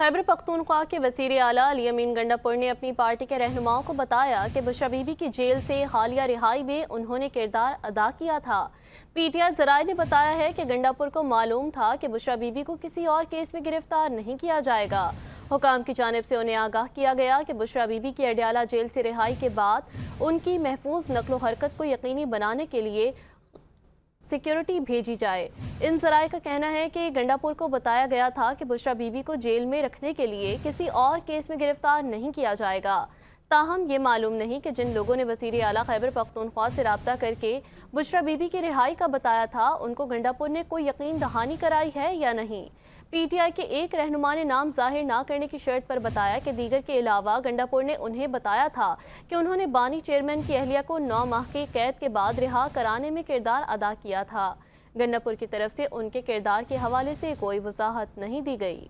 खैबर पख्तूनख्वा के वज़ीर आला अली अमीन गंडापुर ने अपनी पार्टी के रहनुमाओं को बताया कि बुशरा बीबी की जेल से हालिया रिहाई में उन्होंने किरदार अदा किया था। पीटीआई ज़राए ने बताया है कि गंडापुर को मालूम था कि बुशरा बीबी को किसी और केस में गिरफ्तार नहीं किया जाएगा। हुकाम की जानिब से उन्हें आगाह किया गया कि बुशरा बीबी की अडयाला जेल से रिहाई के बाद उनकी महफूज नकलो हरकत को यकीनी बनाने के लिए सिक्योरिटी भेजी जाए। इन ज़राए का कहना है कि गंडापुर को बताया गया था कि बुशरा बीबी को जेल में रखने के लिए किसी और केस में गिरफ्तार नहीं किया जाएगा। ताहम ये मालूम नहीं कि जिन लोगों ने वज़ीर आला खैबर पख्तूनख्वा से रब्ता करके बुशरा बीबी की रिहाई का बताया था उनको गंडापुर ने कोई यकीन दहानी कराई है या नहीं। पीटीआई के एक रहनुमा ने नाम जाहिर ना करने की शर्त पर बताया कि दीगर के अलावा गंडापुर ने उन्हें बताया था कि उन्होंने बानी चेयरमैन की अहलिया को 9 माह की कैद के बाद रिहा कराने में किरदार अदा किया था। गंडापुर की तरफ से उनके किरदार के हवाले से कोई वजाहत नहीं दी गई।